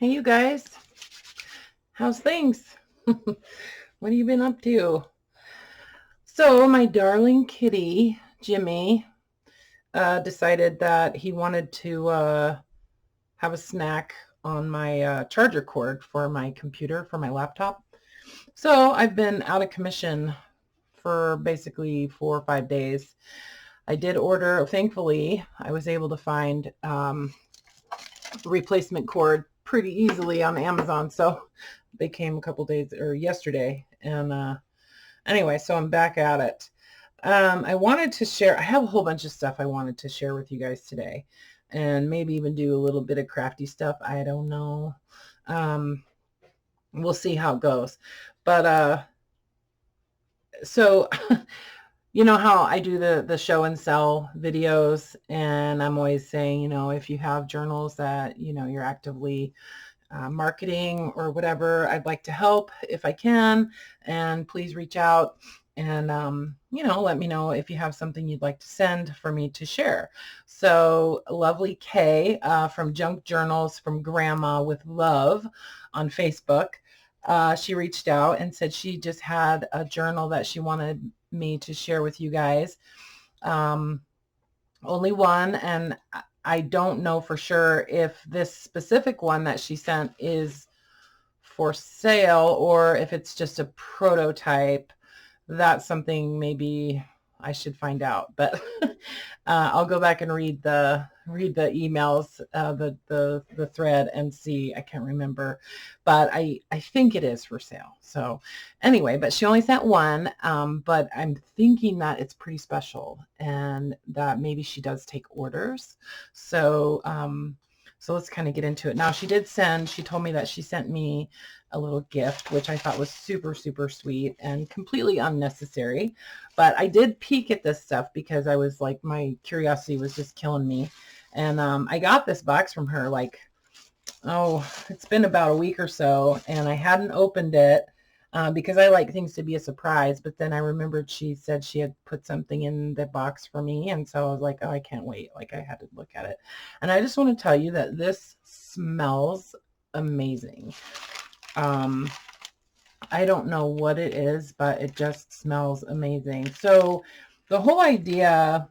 Hey, you guys. How's things? What have you been up to? So, my darling kitty, Jimmy, decided that he wanted to have a snack on my charger cord for my computer, for my laptop. So, I've been out of commission for basically 4 or 5 days. I did order, thankfully, I was able to find replacement cord pretty easily on Amazon. So they came a couple days or yesterday. And anyway, so I'm back at it. I wanted to share, I have a whole bunch of stuff I wanted to share with you guys today, and maybe even do a little bit of crafty stuff. I don't know. We'll see how it goes. But so you know how I do the show and sell videos, and I'm always saying, if you have journals that, you're actively marketing or whatever, I'd like to help if I can, and please reach out and, let me know if you have something you'd like to send for me to share. So lovely Kay from Junk Journals from Grandma with Love on Facebook, she reached out and said she just had a journal that she wanted me to share with you guys. Only one, and I don't know for sure if this specific one that she sent is for sale or if it's just a prototype. That's something maybe I should find out, but I'll go back and read the emails, the thread, and see. I can't remember, but I think it is for sale. So anyway, but she only sent one, but I'm thinking that it's pretty special and that maybe she does take orders. So so let's kind of get into it. Now, she told me that she sent me a little gift, which I thought was super, super sweet and completely unnecessary. But I did peek at this stuff because I was like, my curiosity was just killing me. And I got this box from her it's been about a week or so, and I hadn't opened it because I like things to be a surprise. But then I remembered she said she had put something in the box for me, and so I was like, oh, I can't wait. Like, I had to look at it. And I just want to tell you that this smells amazing. I don't know what it is, but it just smells amazing. So the whole idea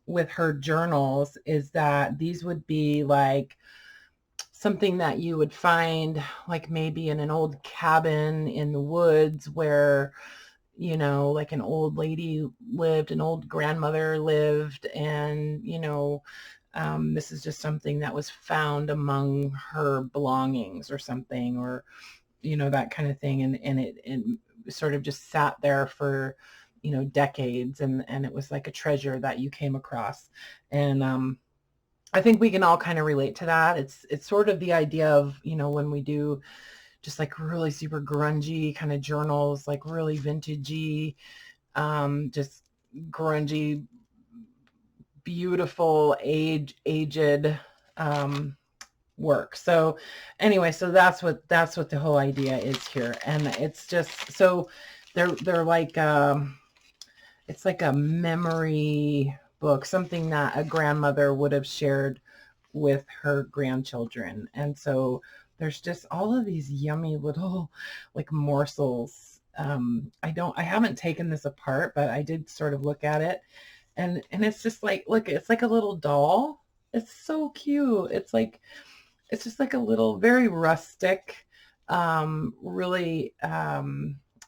with her journals is that these would be like something that you would find like maybe in an old cabin in the woods where, like an old lady lived, an old grandmother lived, and, this is just something that was found among her belongings or something, or, that kind of thing. And it sort of just sat there for, decades. And it was like a treasure that you came across. And, I think we can all kind of relate to that. It's sort of the idea of, when we do just like really super grungy kind of journals, like really vintagey, just grungy, beautiful, aged work. So anyway, so that's what the whole idea is here. And it's just, so they're like, it's like a memory book, something that a grandmother would have shared with her grandchildren. And so there's just all of these yummy little like morsels. I haven't taken this apart, but I did sort of look at it, and it's just like, look, it's like a little doll. It's so cute. It's just like a little, very rustic, really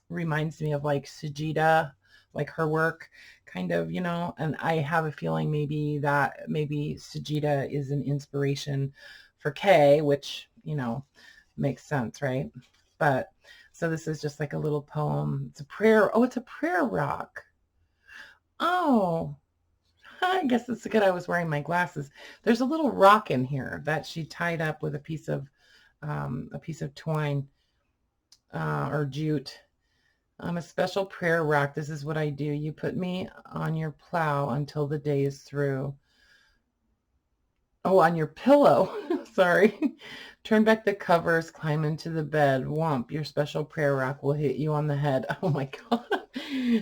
reminds me of like Sajida, like her work kind of, and I have a feeling maybe Sajida is an inspiration for Kay, which, makes sense, right? But so this is just like a little poem. It's a prayer. Oh, it's a prayer rock. Oh, I guess it's good I was wearing my glasses. There's a little rock in here that she tied up with a piece of twine or jute. I'm a special prayer rock. This is what I do. You put me on your plow until the day is through. Oh, on your pillow. Sorry. Turn back the covers, climb into the bed. Whomp, your special prayer rock will hit you on the head. Oh my God.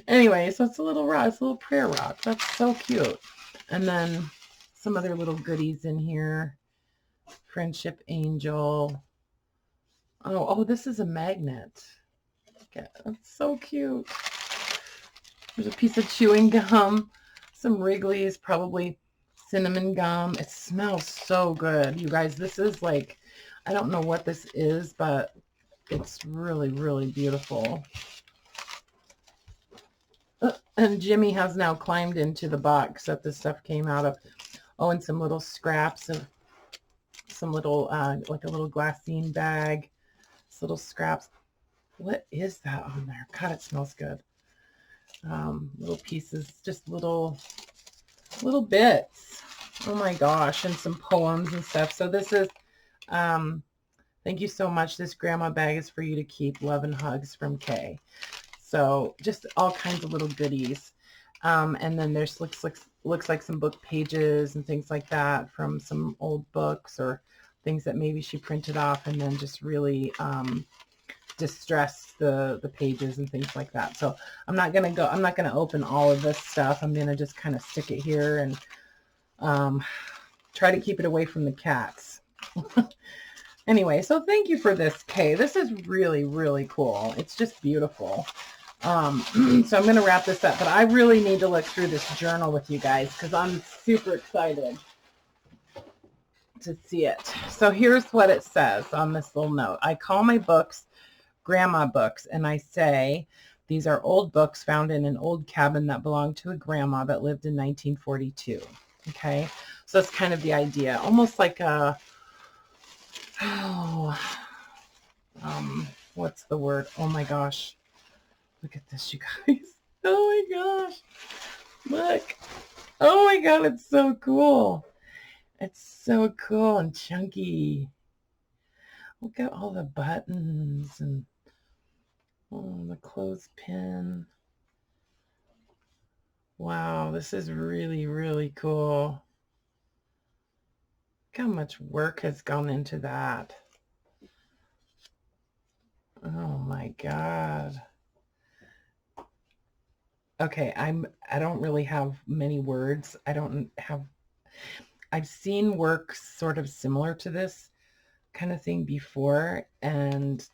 Anyway, so it's a little rock. It's a little prayer rock. That's so cute. And then some other little goodies in here. Friendship Angel. Oh, this is a magnet. Yeah, that's so cute. There's a piece of chewing gum, some Wrigley's, probably cinnamon gum. It smells so good. You guys, this is like, I don't know what this is, but it's really, really beautiful. And Jimmy has now climbed into the box that this stuff came out of. Oh, and some little scraps of some little, like a little glassine bag. This little scraps. What is that on there? God, it smells good. Little pieces, just little bits. Oh my gosh, and some poems and stuff. So this is, thank you so much. This grandma bag is for you to keep. Love and hugs from Kay. So just all kinds of little goodies. And then there's looks like some book pages and things like that from some old books or things that maybe she printed off and then just really distress the pages and things like that. So I'm not going to open all of this stuff. I'm going to just kind of stick it here and try to keep it away from the cats. Anyway, so thank you for this, Kay. This is really, really cool. It's just beautiful. So I'm going to wrap this up, but I really need to look through this journal with you guys because I'm super excited to see it. So here's what it says on this little note. I call my books grandma books, and I say these are old books found in an old cabin that belonged to a grandma that lived in 1942. Okay, so that's kind of the idea, almost like a, what's the word? Oh my gosh, look at this, you guys. Oh my gosh, look. Oh my god, it's so cool. It's so cool and chunky. Look at all the buttons and the clothespin. Wow, this is really, really cool. Look how much work has gone into that. Oh my god. Okay, I don't really have many words. I've seen work sort of similar to this kind of thing before, and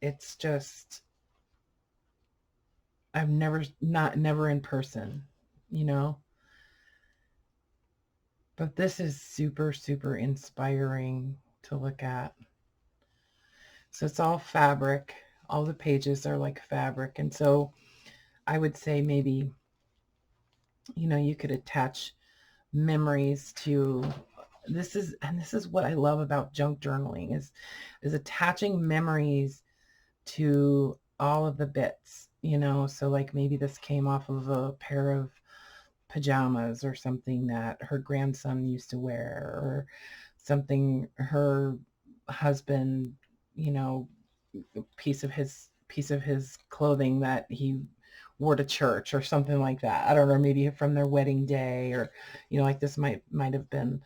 it's just, I've never in person, you know? But this is super, super inspiring to look at. So it's all fabric. All the pages are like fabric. And so I would say maybe, you could attach memories to this is what I love about junk journaling is attaching memories to all of the bits, so like maybe this came off of a pair of pajamas or something that her grandson used to wear, or something her husband, piece of his clothing that he wore to church or something like that. I don't know, maybe from their wedding day, or like this might have been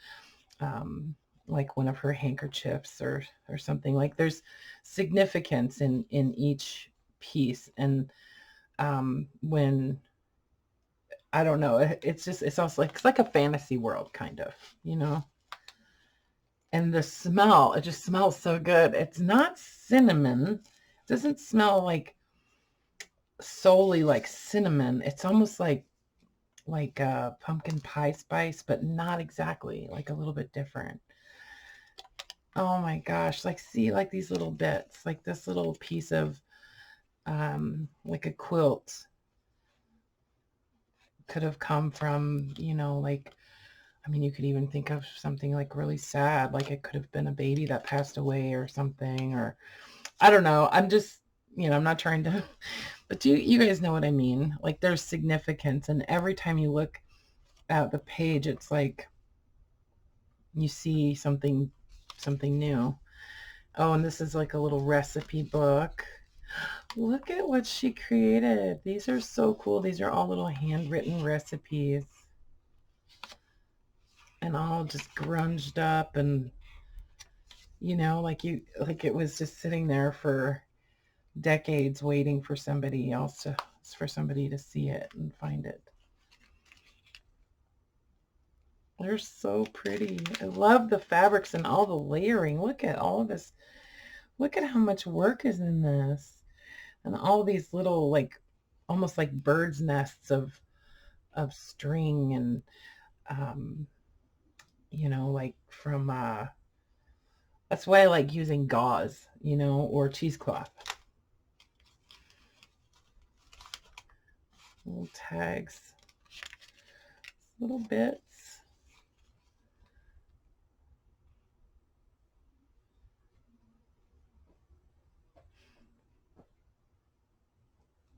like one of her handkerchiefs or something. Like there's significance in each piece. And when, I don't know, it's also like, it's like a fantasy world kind of, and the smell, it just smells so good. It's not cinnamon. It doesn't smell like solely like cinnamon. It's almost like pumpkin pie spice, but not exactly, like a little bit different. Oh my gosh, like see, like these little bits, like this little piece of like a quilt could have come from, like, I mean, you could even think of something like really sad, like it could have been a baby that passed away or something, or I don't know. I'm just, I'm not trying to, but you guys know what I mean? Like there's significance, and every time you look at the page, it's like you see something new. Oh, and this is like a little recipe book. Look at what she created. These are so cool. These are all little handwritten recipes. And all just grunged up, and like it was just sitting there for decades waiting for somebody to see it and find it. They're so pretty. I love the fabrics and all the layering. Look at all of this. Look at how much work is in this. And all these little, like, almost like birds' nests of string and, um, like from, that's why I like using gauze, or cheesecloth. Little tags, little bits.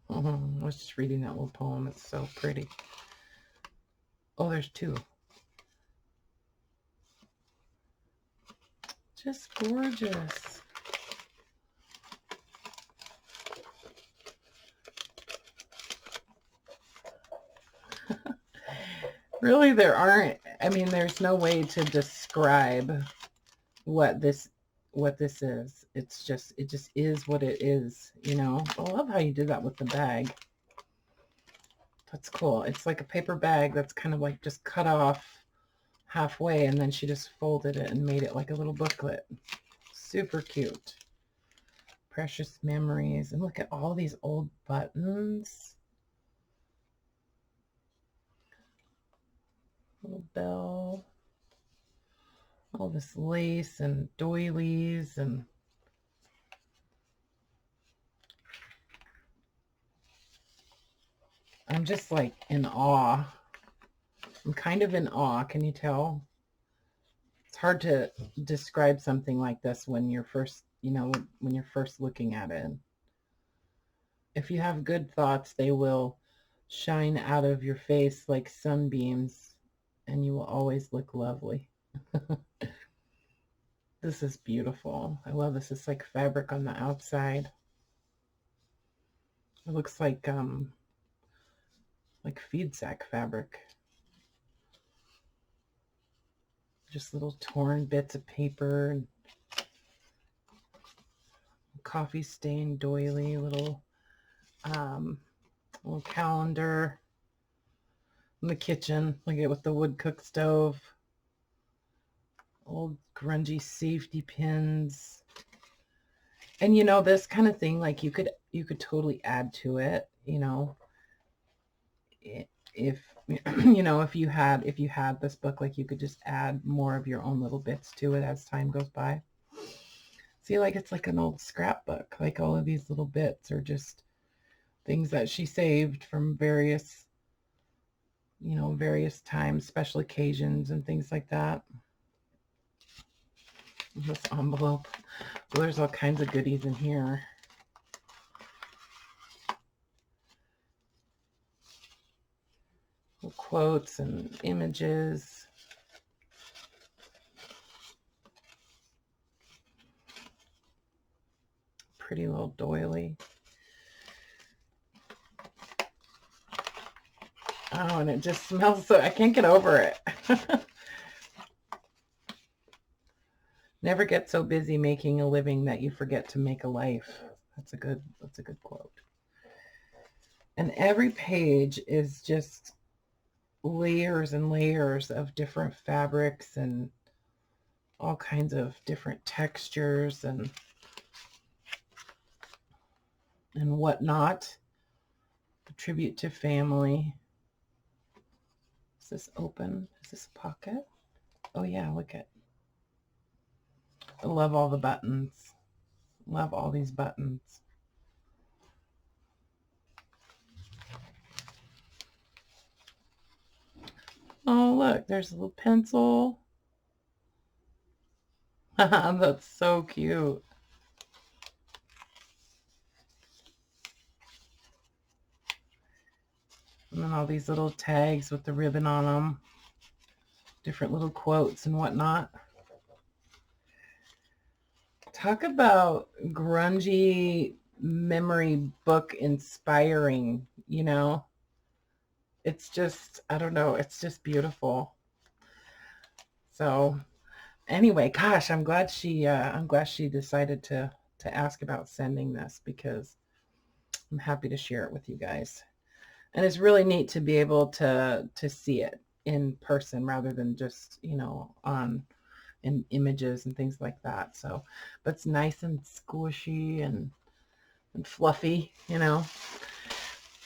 I was just reading that little poem. It's so pretty. Oh, there's two. Just gorgeous. Really, there's no way to describe what this is. It just is what it is, I love how you did that with the bag. That's cool. It's like a paper bag that's kind of like just cut off halfway, and then she just folded it and made it like a little booklet. Super cute. Precious memories. And look at all these old buttons. Little bell. All this lace and doilies, and I'm just like in awe. I'm kind of in awe. Can you tell? It's hard to describe something like this when you're first, when you're first looking at it. If you have good thoughts, they will shine out of your face like sunbeams, and you will always look lovely. This is beautiful. I love this. It's like fabric on the outside. It looks like feed sack fabric. Just little torn bits of paper and coffee stained doily, little calendar in the kitchen. Look at with the wood cook stove. Old grungy safety pins. And this kind of thing, like you could totally add to it, if if you had this book, like you could just add more of your own little bits to it as time goes by. See, like it's like an old scrapbook. Like all of these little bits are just things that she saved from various times, special occasions and things like that. This envelope. Well, there's all kinds of goodies in here. Quotes and images. Pretty little doily. Oh, and it just smells so, I can't get over it. Never get so busy making a living that you forget to make a life. That's a good quote. And every page is just layers and layers of different fabrics and all kinds of different textures and whatnot. A tribute to family. Is this open? Is this a pocket? Oh yeah, look at. I love all the buttons. Love all these buttons. Oh, look, there's a little pencil. That's so cute. And then all these little tags with the ribbon on them. Different little quotes and whatnot. Talk about grungy memory book inspiring, It's just, I don't know, it's just beautiful. So anyway, gosh, I'm glad she decided to ask about sending this, because I'm happy to share it with you guys. And it's really neat to be able to see it, in person rather than just, on in images and things like that. So, but it's nice and squishy and fluffy,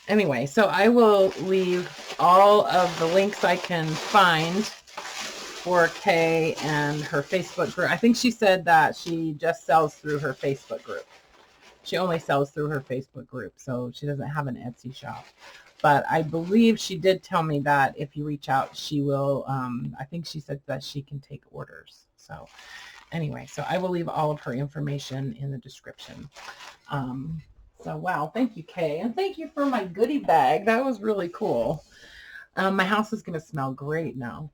Anyway, so I will leave all of the links I can find for Kay and her Facebook group. I think she said that she just sells through her Facebook group. She only sells through her Facebook group, so she doesn't have an Etsy shop. But I believe she did tell me that if you reach out, she will, I think she said that she can take orders. So anyway, so I will leave all of her information in the description. So wow, thank you, Kay. And thank you for my goodie bag. That was really cool. My house is going to smell great now.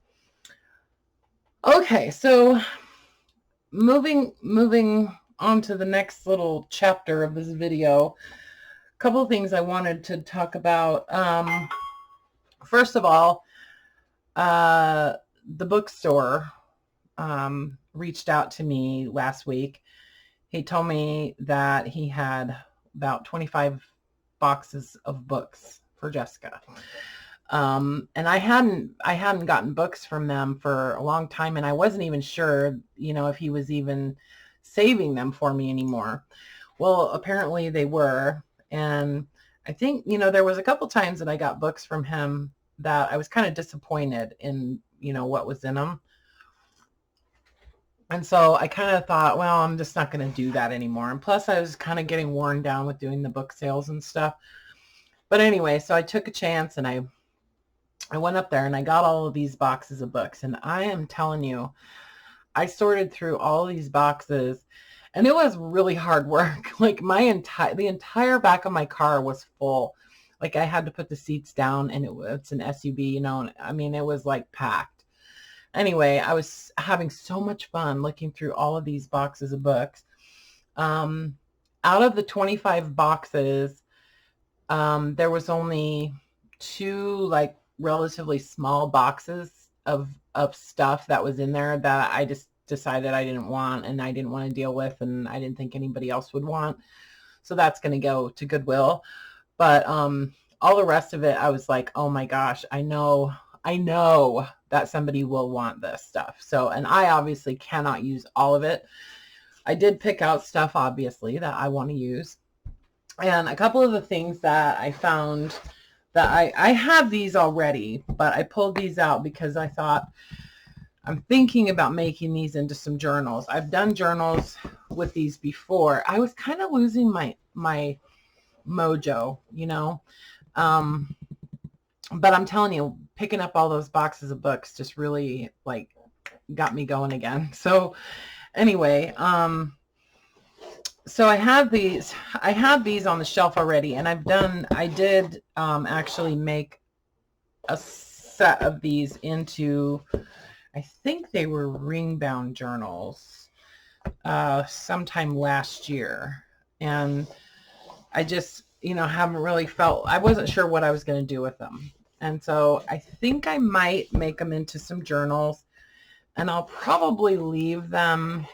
Okay, so moving on to the next little chapter of this video. A couple of things I wanted to talk about. First of all, the bookstore reached out to me last week. He told me that he had about 25 boxes of books for Jessica. And I hadn't gotten books from them for a long time, and I wasn't even sure, if he was even saving them for me anymore. Well, apparently they were. And I think, there was a couple times that I got books from him that I was kind of disappointed in, what was in them. And so I kind of thought, well, I'm just not going to do that anymore. And plus I was kind of getting worn down with doing the book sales and stuff. But anyway, so I took a chance and I went up there and I got all of these boxes of books. And I am telling you, I sorted through all of these boxes and it was really hard work. Like the entire back of my car was full. Like I had to put the seats down, and it's an SUV, I mean, it was like packed. Anyway, I was having so much fun looking through all of these boxes of books. Out of the 25 boxes, there was only 2 like relatively small boxes of stuff that was in there that I just decided I didn't want, and I didn't want to deal with, and I didn't think anybody else would want. So that's going to go to Goodwill. But all the rest of it, I was like, oh my gosh, I know that somebody will want this stuff. So, and I obviously cannot use all of it. I did pick out stuff, obviously, that I want to use. And a couple of the things that I found that I have these already, but I pulled these out because I thought, I'm thinking about making these into some journals. I've done journals with these before. I was kind of losing my mojo, but I'm telling you, picking up all those boxes of books just really like got me going again. So anyway, so I have these on the shelf already, and I did actually make a set of these into, I think they were ring bound journals sometime last year. And I just, haven't really I wasn't sure what I was going to do with them. And so I think I might make them into some journals, and I'll probably leave them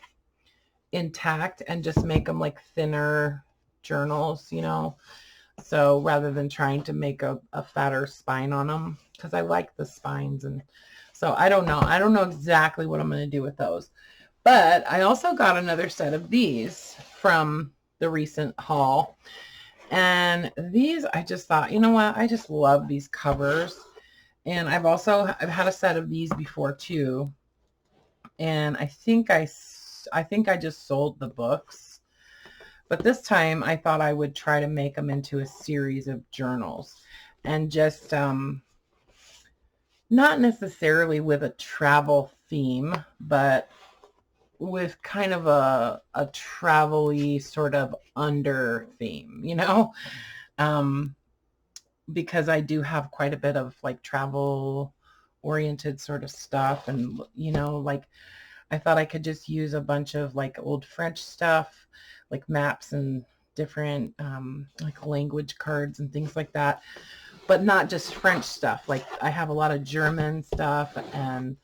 intact and just make them like thinner journals, so rather than trying to make a fatter spine on them, because I like the spines. And so I don't know exactly what I'm going to do with those. But I also got another set of these from the recent haul. And these, I just thought, you know what? I just love these covers. And I've had a set of these before too. And I think I just sold the books. But this time I thought I would try to make them into a series of journals, and just not necessarily with a travel theme, but with kind of a travel-y sort of under theme, because I do have quite a bit of like travel oriented sort of stuff. And, like I thought I could just use a bunch of like old French stuff, like maps and different like language cards and things like that, but not just French stuff. Like I have a lot of German stuff and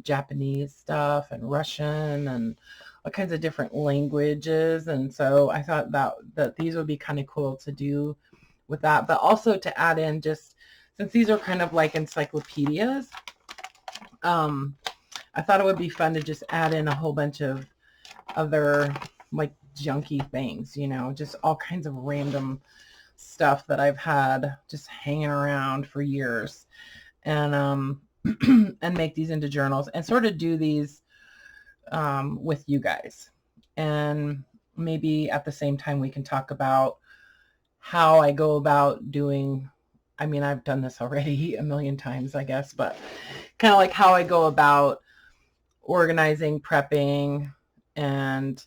Japanese stuff and Russian and all kinds of different languages. And so I thought that these would be kind of cool to do with that, but also to add in just since these are kind of like encyclopedias, I thought it would be fun to just add in a whole bunch of other like junky things, you know, just all kinds of random stuff that I've had just hanging around for years, and and make these into journals and sort of do these with you guys. And maybe at the same time we can talk about how I go about doing, I mean, I've done this already a million times, I guess, but kind of like how I go about organizing, prepping, and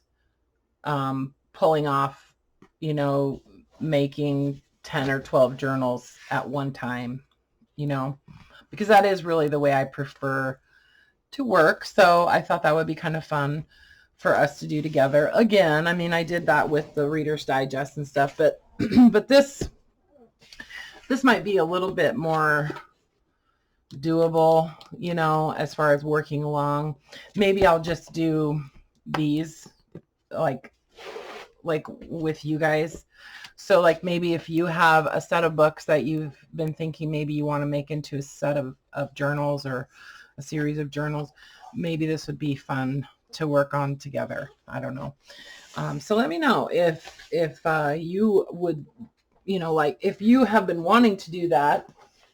pulling off, you know, making 10 or 12 journals at one time, you know, because that is really the way I prefer to work. So I thought that would be kind of fun for us to do together. Again, I mean, I did that with the Reader's Digest and stuff, but but this might be a little bit more doable, you know, as far as working along. Maybe I'll just do these like with you guys. So like maybe if you have a set of books that you've been thinking maybe you want to make into a set of journals or a series of journals, maybe this would be fun to work on together. I don't know. So let me know if you would, you know, like if you have been wanting to do that,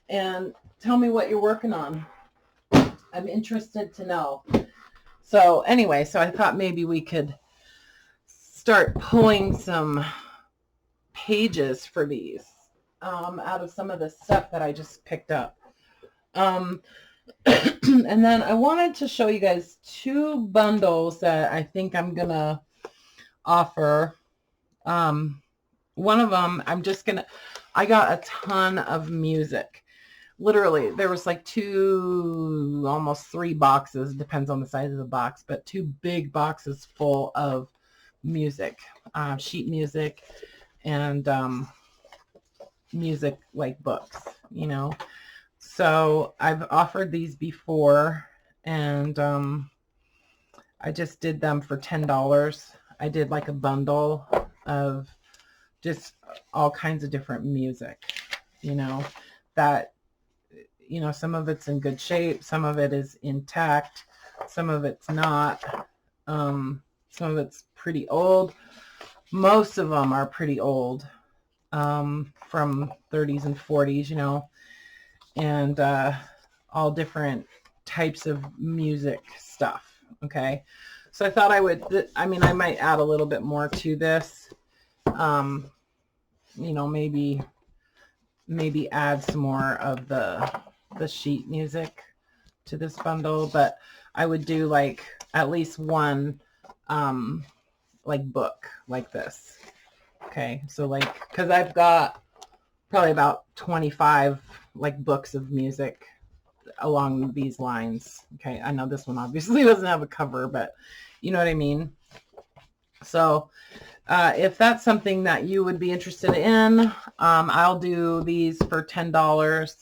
and tell me what you're working on. I'm interested to know. So anyway, so I thought maybe we could start pulling some pages for these out of some of the stuff that I just picked up. And then I wanted to show you guys two bundles that I think I'm gonna offer. One of them, I got a ton of music. Literally, there was like almost 3 boxes, depends on the size of the box, but 2 big boxes full of music, sheet music, and music like books, you know. So I've offered these before, and I just did them for $10. I did like a bundle of just all kinds of different music, you know, that, you know, some of it's in good shape, some of it is intact, some of it's not, some of it's pretty old. Most of them are pretty old, from 30s and 40s, you know, and all different types of music stuff. Okay, so I thought I might add a little bit more to this, you know, maybe add some more of the sheet music to this bundle, but I would do like at least one like book like this. Okay, so like, because I've got probably about 25 like books of music along these lines. Okay, I know this one obviously doesn't have a cover, but you know what I mean. So if that's something that you would be interested in, I'll do these for $10.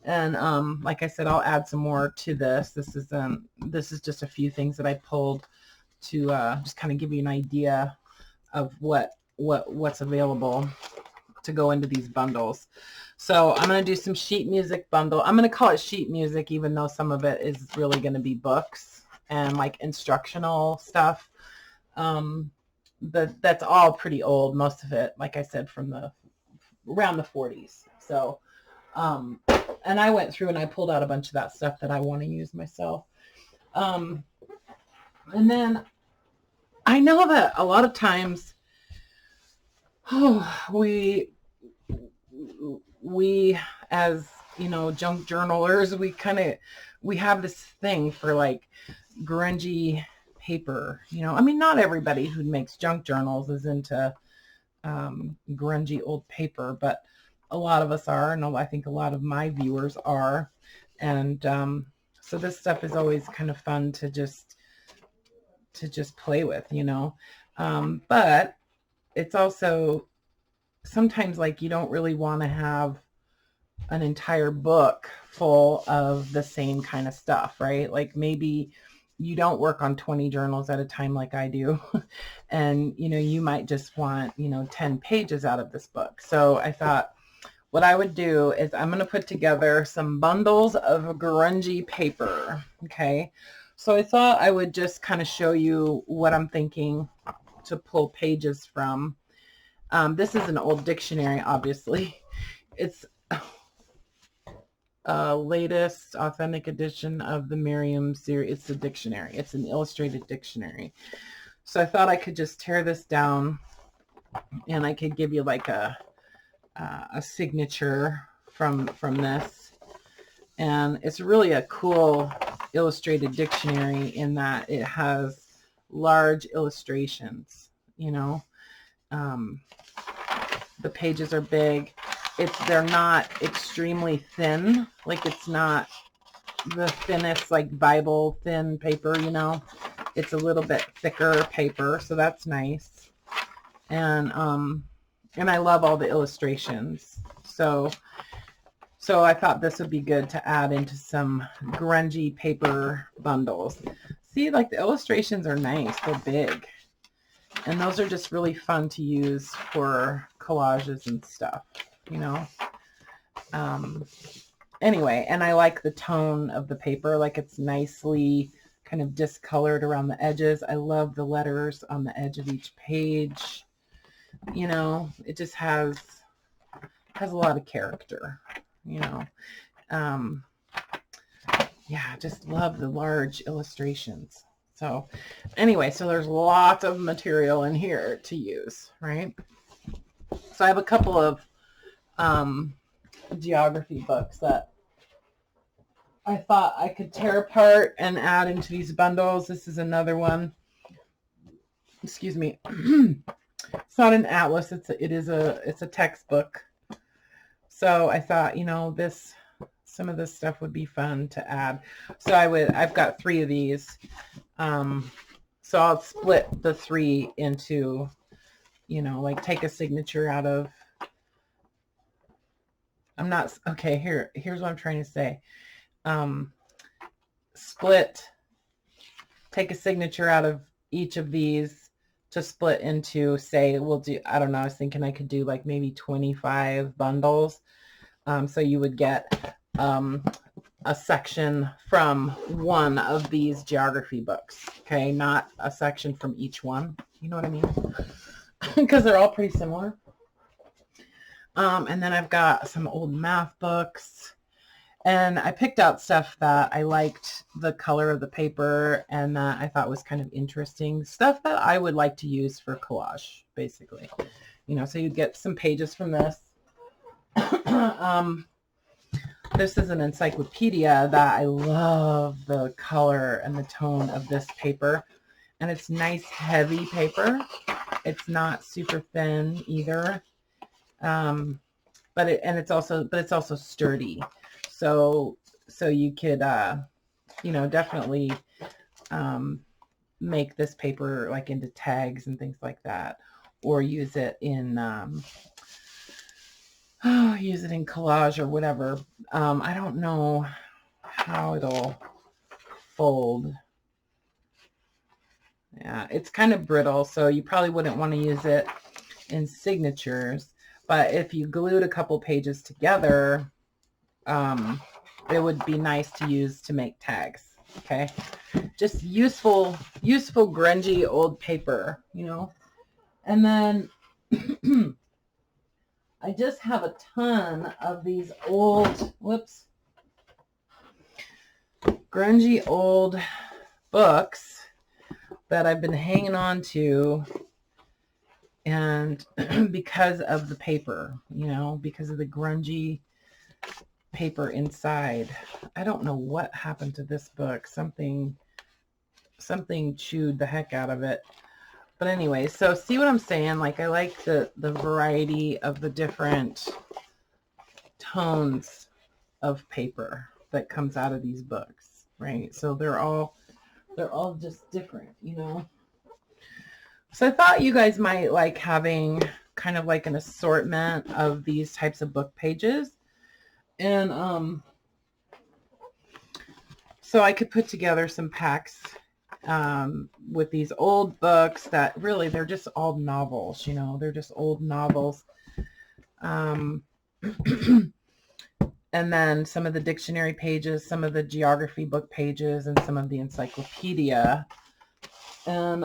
And like I said, I'll add some more to this. This is just a few things that I pulled to just kind of give you an idea of what's available to go into these bundles. So I'm going to do some sheet music bundle. I'm going to call it sheet music, even though some of it is really going to be books and like instructional stuff. That's all pretty old, most of it, like I said, from around the 40s. So and I went through and I pulled out a bunch of that stuff that I want to use myself. And then I know that a lot of times, we as, you know, junk journalers, we have this thing for like grungy paper, you know. I mean, not everybody who makes junk journals is into grungy old paper, but a lot of us are, and I think a lot of my viewers are. And so this stuff is always kind of fun to just play with, you know. But it's also sometimes like you don't really want to have an entire book full of the same kind of stuff, right? Like maybe you don't work on 20 journals at a time like I do. And, you know, you might just want, you know, 10 pages out of this book. So I thought, what I would do is I'm going to put together some bundles of grungy paper. Okay. So I thought I would just kind of show you what I'm thinking to pull pages from. This is an old dictionary, obviously. It's latest authentic edition of the Merriam series. It's a dictionary. It's an illustrated dictionary. So I thought I could just tear this down and I could give you like a signature from this. And it's really a cool illustrated dictionary in that it has large illustrations, you know. The pages are big. They're not extremely thin. Like it's not the thinnest like Bible thin paper, you know. It's a little bit thicker paper, so that's nice. And I love all the illustrations. So I thought this would be good to add into some grungy paper bundles. See, like the illustrations are nice. They're big. And those are just really fun to use for collages and stuff, you know. Anyway, and I like the tone of the paper. Like it's nicely kind of discolored around the edges. I love the letters on the edge of each page. You know, it just has a lot of character, you know. Yeah, just love the large illustrations. So anyway, so there's lots of material in here to use, right? So I have a couple of geography books that I thought I could tear apart and add into these bundles. This is another one. Excuse me. It's not an atlas. It's a textbook. So I thought, you know, some of this stuff would be fun to add. So I've got 3 of these. So I'll split the 3 into, you know, like take a signature out of, here's what I'm trying to say. Take a signature out of each of these to split into, say, I don't know, I was thinking I could do like maybe 25 bundles. So you would get a section from one of these geography books, okay? Not a section from each one. You know what I mean? Because they're all pretty similar. And then I've got some old math books. And I picked out stuff that I liked the color of the paper and that I thought was kind of interesting. Stuff that I would like to use for collage, basically. You know, so you get some pages from this. This is an encyclopedia that I love the color and the tone of this paper. And it's nice, heavy paper. It's not super thin either. But it's also sturdy. So you could, you know, definitely make this paper like into tags and things like that, or use it in collage or whatever. I don't know how it'll fold. Yeah, it's kind of brittle, so you probably wouldn't want to use it in signatures. But if you glued a couple pages together, it would be nice to use to make tags. Okay, just useful grungy old paper, you know. And then I just have a ton of these old, grungy old books that I've been hanging on to, and because of the paper, you know, because of the grungy paper inside. I don't know what happened to this book. Something chewed the heck out of it. But anyway, so see what I'm saying? Like I like the variety of the different tones of paper that comes out of these books, right? So they're all just different, you know. So I thought you guys might like having kind of like an assortment of these types of book pages. And so I could put together some packs with these old books that really, they're just old novels, you know, they're just old novels. And then some of the dictionary pages, some of the geography book pages, and some of the encyclopedia. And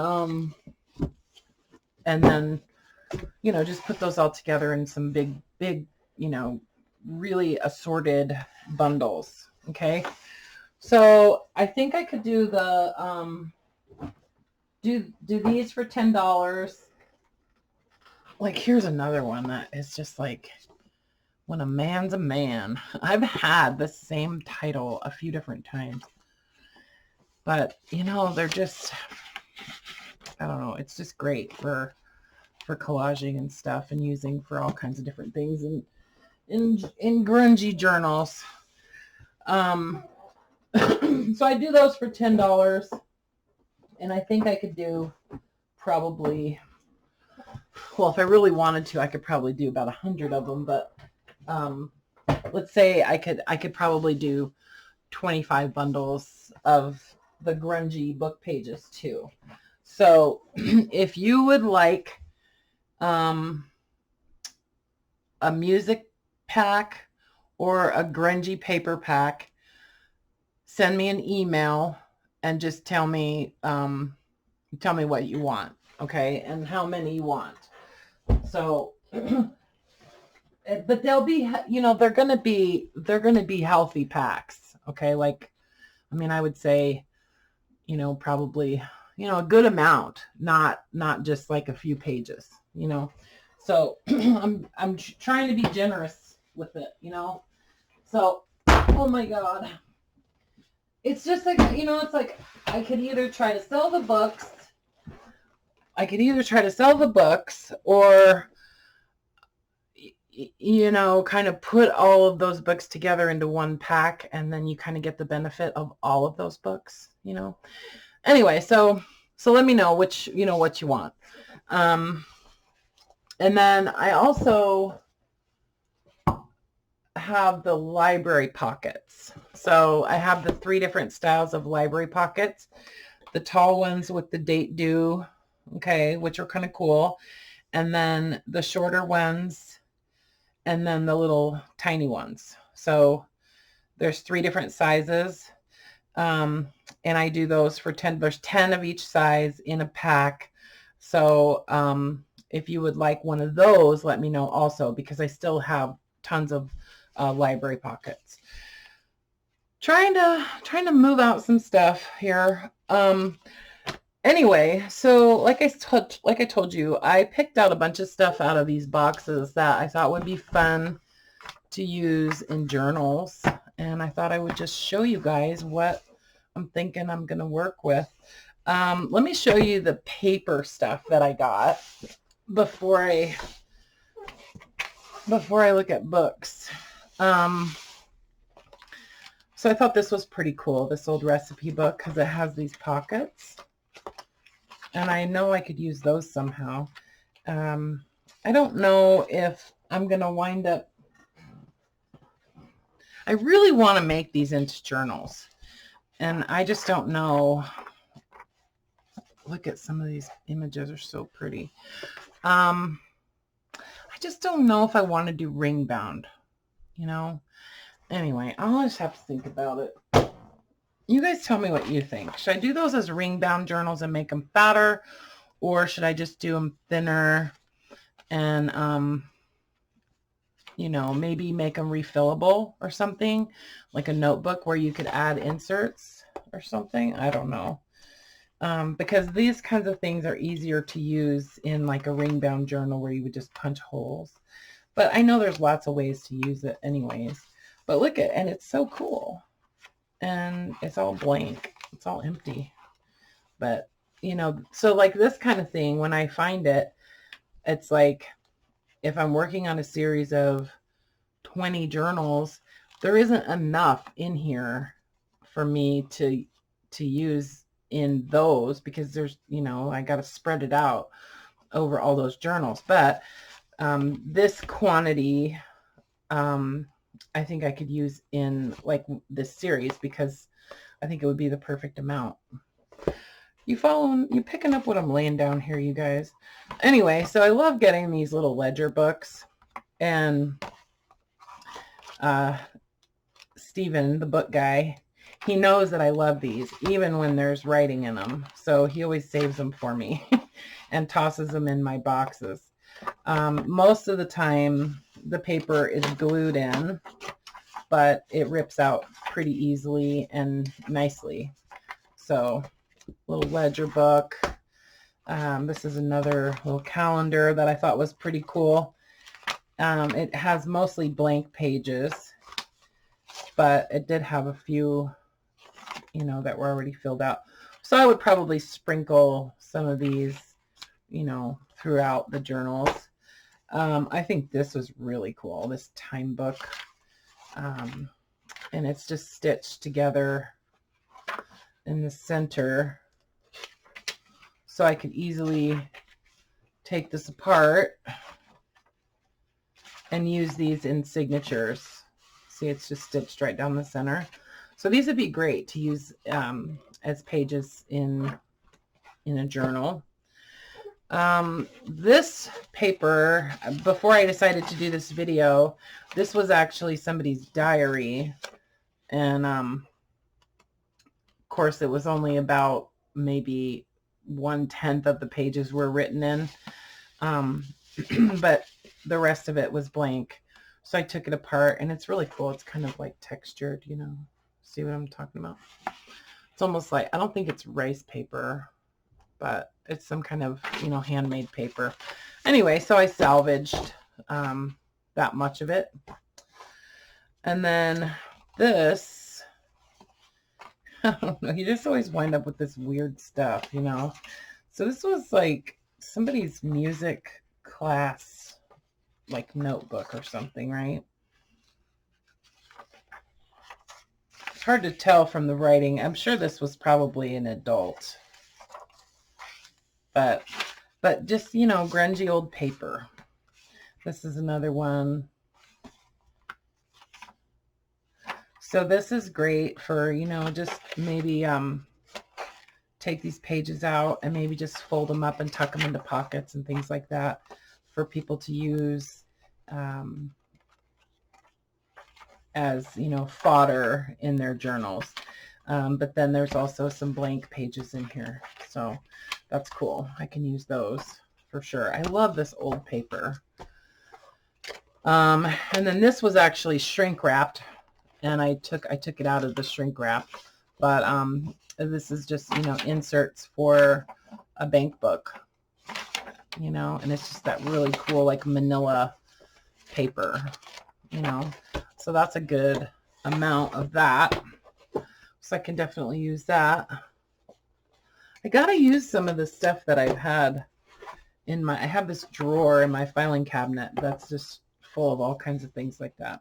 then, you know, just put those all together in some big, you know, really assorted bundles. Okay. So I think I could do the, do these for $10. Like, here's another one that is just like, When a Man's a Man. I've had the same title a few different times, but you know, they're just, I don't know, it's just great for collaging and stuff, and using for all kinds of different things in grungy journals. So I do those for $10, and I think I could do probably, well, if I really wanted to, I could probably do about 100 of them, but let's say I could probably do 25 bundles of the grungy book pages too. So if you would like a music pack or a grungy paper pack, send me an email and just tell me what you want, okay, and how many you want. So but they'll be, you know, they're gonna be healthy packs, okay? Like, I mean, I would say, you know, probably, you know, a good amount, not just like a few pages, you know. So I'm trying to be generous with it, you know. So, oh my God, it's just like, you know, it's like I could either try to sell the books, or, you know, kind of put all of those books together into one pack, and then you kind of get the benefit of all of those books, you know. Anyway, so let me know which, you know, what you want. And then I also have the library pockets. So I have the 3 different styles of library pockets. The tall ones with the date due, okay, which are kind of cool. And then the shorter ones, and then the little tiny ones. So there's 3 different sizes. And I do those for 10. There's 10 of each size in a pack. So if you would like one of those, let me know also, because I still have tons of library pockets. Trying to move out some stuff here. Anyway, so like I told you, I picked out a bunch of stuff out of these boxes that I thought would be fun to use in journals, and I thought I would just show you guys what I'm thinking I'm going to work with. Let me show you the paper stuff that I got before I look at books. So I thought this was pretty cool, this old recipe book, because it has these pockets, and I know I could use those somehow. I don't know if I'm going to wind up, I really want to make these into journals, and I just don't know. Look at some of these images, are so pretty. I just don't know if I want to do ring bound, you know. Anyway, I'll just have to think about it. You guys tell me what you think. Should I do those as ring bound journals and make them fatter, or should I just do them thinner and you know, maybe make them refillable or something, like a notebook where you could add inserts or something? I don't know. Because these kinds of things are easier to use in like a ring bound journal where you would just punch holes. But I know there's lots of ways to use it anyways. But look at, and it's so cool. And it's all blank. It's all empty. But, you know, so like this kind of thing, when I find it, it's like, if I'm working on a series of 20 journals, there isn't enough in here for me to use in those, because there's, you know, I got to spread it out over all those journals. But this quantity, I think I could use in like this series, because I think it would be the perfect amount. You following, you picking up what I'm laying down here, you guys? Anyway, so I love getting these little ledger books, and Steven, the book guy, he knows that I love these, even when there's writing in them. So he always saves them for me and tosses them in my boxes. Most of the time, the paper is glued in, but it rips out pretty easily and nicely. So, little ledger book. This is another little calendar that I thought was pretty cool. It has mostly blank pages, but it did have a few, you know, that were already filled out. So I would probably sprinkle some of these, you know, throughout the journals. I think this was really cool, this time book. And it's just stitched together in the center. So I could easily take this apart and use these in signatures. See, it's just stitched right down the center. So these would be great to use as pages in a journal. This paper, before I decided to do this video, this was actually somebody's diary. And of course, it was only about maybe 1/10 of the pages were written in. But the rest of it was blank. So I took it apart, and it's really cool. It's kind of like textured, you know. See what I'm talking about? It's almost like, I don't think it's rice paper, but it's some kind of, you know, handmade paper. Anyway, so I salvaged that much of it. And then this, I don't know, you just always wind up with this weird stuff, you know. So this was like somebody's music class, like notebook or something, right? It's hard to tell from the writing. I'm sure this was probably an adult. But just, you know, grungy old paper. This is another one. So this is great for, you know, just maybe take these pages out and maybe just fold them up and tuck them into pockets and things like that for people to use as, you know, fodder in their journals. But then there's also some blank pages in here. So that's cool. I can use those for sure. I love this old paper. And then this was actually shrink wrapped, and I took it out of the shrink wrap. But this is just, you know, inserts for a bank book, you know, and it's just that really cool, like manila paper, you know. So that's a good amount of that. So I can definitely use that. I got to use some of the stuff that I've had in my, I have this drawer in my filing cabinet that's just full of all kinds of things like that.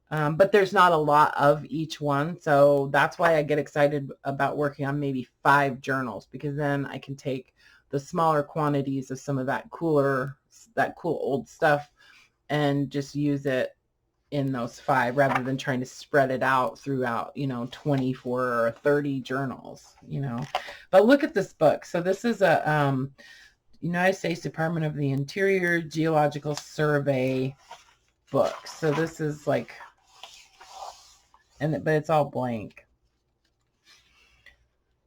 But there's not a lot of each one. So that's why I get excited about working on maybe 5 journals, because then I can take the smaller quantities of some of that cool old stuff and just use it in those 5 rather than trying to spread it out throughout, you know, 24 or 30 journals, you know. But look at this book. So this is a United States Department of the Interior Geological Survey book. So this is like, but it's all blank.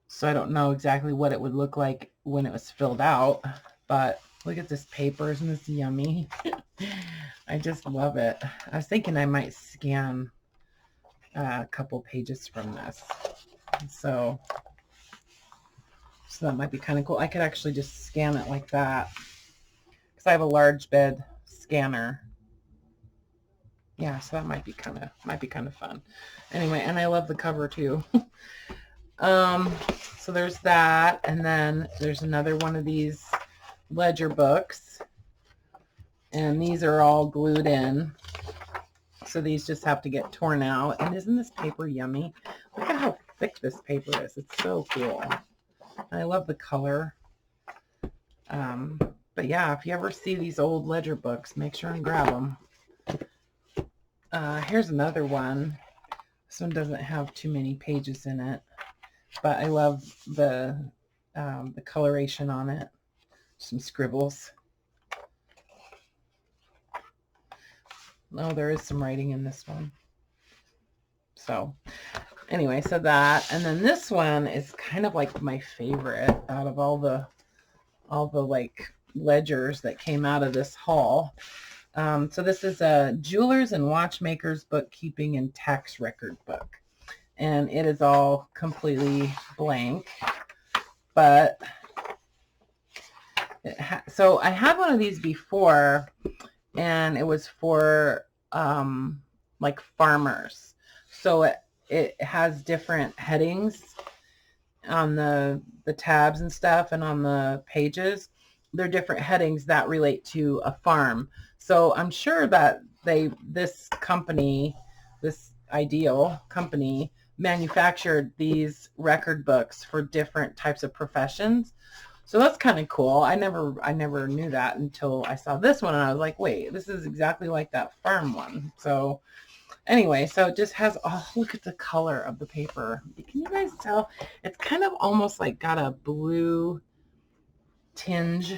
So I don't know exactly what it would look like when it was filled out, but look at this paper. Isn't this yummy? I just love it. I was thinking I might scan a couple pages from this. So that might be kind of cool. I could actually just scan it like that, because I have a large bed scanner. Yeah, so that might be kind of fun. Anyway, and I love the cover too. So there's that, and then there's another one of these ledger books, and these are all glued in. So these just have to get torn out. And isn't this paper yummy? Look at how thick this paper is. It's so cool. I love the color. But yeah, if you ever see these old ledger books, make sure and grab them. Here's another one. This one doesn't have too many pages in it, but I love the coloration on it. Some scribbles. Oh, there is some writing in this one. So anyway, so that, and then this one is kind of like my favorite out of all the like ledgers that came out of this haul. So this is a Jewelers and Watchmakers Bookkeeping and Tax Record book. And it is all completely blank. But so I had one of these before, and it was for like farmers. So it has different headings on the tabs and stuff, and on the pages. They're different headings that relate to a farm. So I'm sure that this company, this Ideal company, manufactured these record books for different types of professions. So that's kind of cool. I never knew that until I saw this one, and I was like, wait, this is exactly like that farm one. So anyway, so it just has, oh, look at the color of the paper. Can you guys tell? It's kind of almost like got a blue tinge,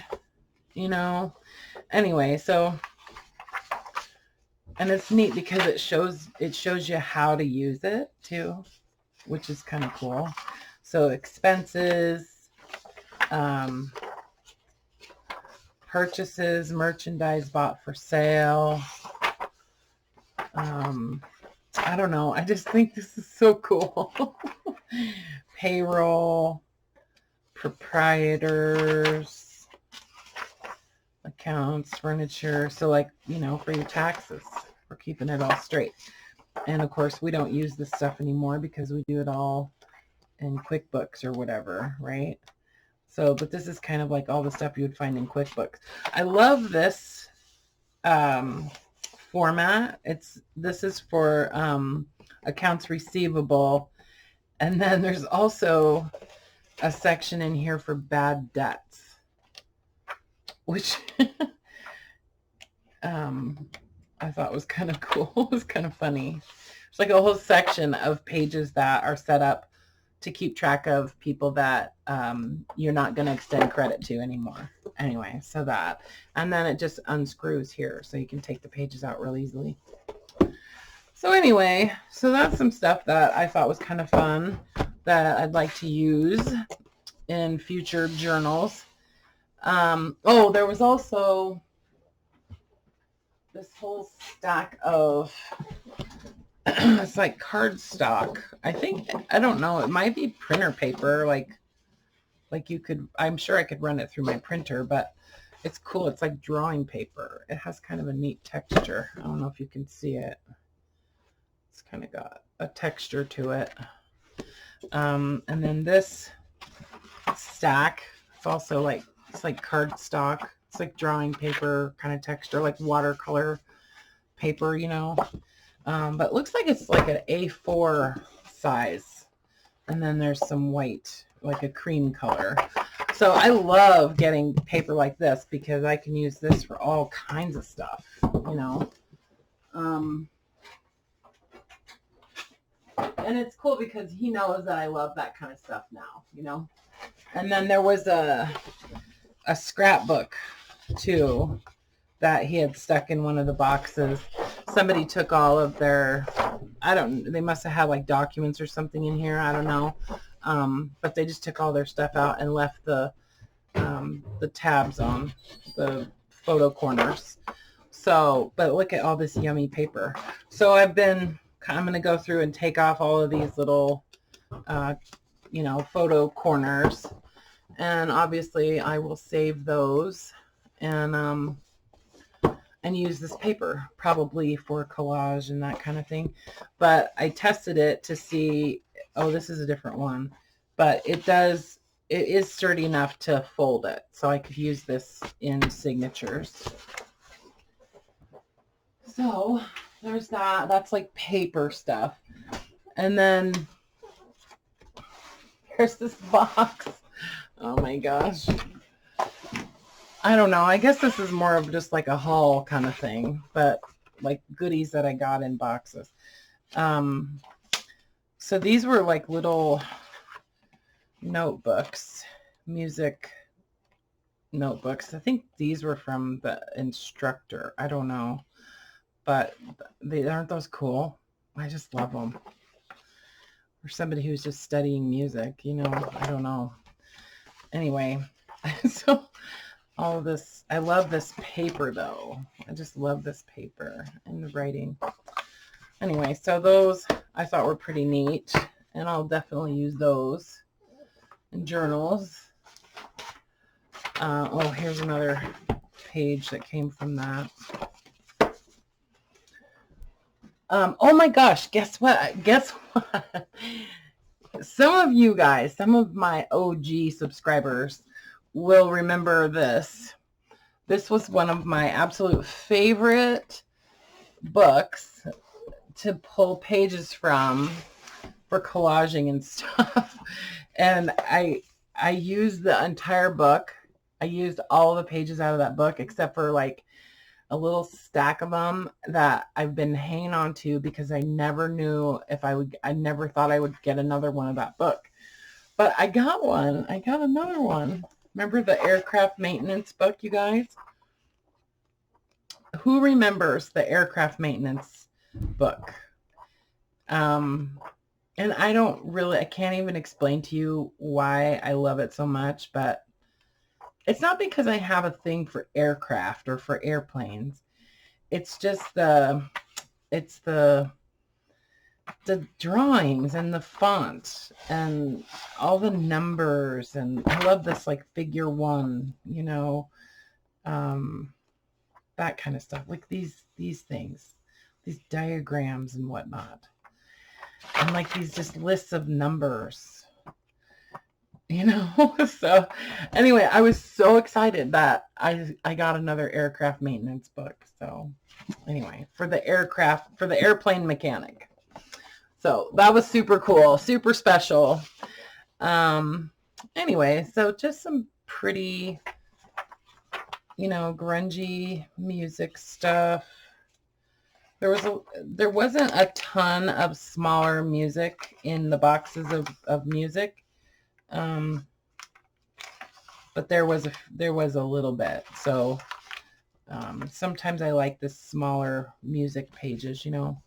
you know? Anyway, so, and it's neat because it shows you how to use it too, which is kind of cool. So expenses, purchases, merchandise bought for sale. I don't know. I just think this is so cool. Payroll, proprietors, accounts, furniture. So like, you know, for your taxes, we're keeping it all straight. And of course, we don't use this stuff anymore because we do it all in QuickBooks or whatever, right? So, but this is kind of like all the stuff you would find in QuickBooks. I love this format. This is for accounts receivable, and then there's also a section in here for bad debts, which I thought was kind of cool. It was kind of funny. It's like a whole section of pages that are set up to keep track of people that you're not going to extend credit to anymore. Anyway, so that, and then it just unscrews here, so you can take the pages out real easily. So anyway, so that's some stuff that I thought was kind of fun that I'd like to use in future journals. Oh, there was also this whole stack of it's like cardstock. I don't know, it might be printer paper, like you could, I'm sure I could run it through my printer, but it's cool. It's like drawing paper. It has kind of a neat texture. I don't know if you can see it. It's kind of got a texture to it. And then this stack, it's also like, it's like cardstock. It's like drawing paper kind of texture, like watercolor paper, you know. But it looks like it's like an A4 size. And then there's some white, like a cream color. So I love getting paper like this because I can use this for all kinds of stuff, you know. And it's cool because he knows that I love that kind of stuff now, you know. And then there was a scrapbook too that he had stuck in one of the boxes. Somebody took all of their, they must have had like documents or something in here. I don't know. But they just took all their stuff out and left the tabs on the photo corners. So, but look at all this yummy paper. So I'm going to go through and take off all of these little, you know, photo corners. And obviously I will save those and use this paper probably for collage and that kind of thing. But I tested it to see, oh, this is a different one, but it is sturdy enough to fold it. So I could use this in signatures. So there's that. That's like paper stuff. And then here's this box. Oh my gosh. I don't know. I guess this is more of just like a haul kind of thing, but like goodies that I got in boxes. So these were like little notebooks, music notebooks. I think these were from the instructor. I don't know. but aren't those cool? I just love them. For somebody who's just studying music, you know, I don't know. Anyway, so all of this, I love this paper though. I just love this paper and the writing. Anyway, so those I thought were pretty neat, and I'll definitely use those in journals. Oh, here's another page that came from that. Oh my gosh, guess what? Guess what? Some of you guys, some of my OG subscribers will remember this. This was one of my absolute favorite books to pull pages from for collaging and stuff. And I used the entire book. I used all the pages out of that book except for like a little stack of them that I've been hanging on to because I never knew if I never thought I would get another one of that book. But I got one. I got another one. Remember the aircraft maintenance book, you guys? Who remembers the aircraft maintenance book? And I can't even explain to you why I love it so much, but it's not because I have a thing for aircraft or for airplanes. It's just the drawings and the font and all the numbers, and I love this like figure one, you know, that kind of stuff, like these things, these diagrams and whatnot, and like these just lists of numbers, you know. So anyway, I was so excited that I got another aircraft maintenance book. So anyway, for the airplane mechanic. So that was super cool, super special. Anyway, so just some pretty, you know, grungy music stuff. There wasn't a ton of smaller music in the boxes of music. But there was a little bit. So sometimes I like the smaller music pages, you know.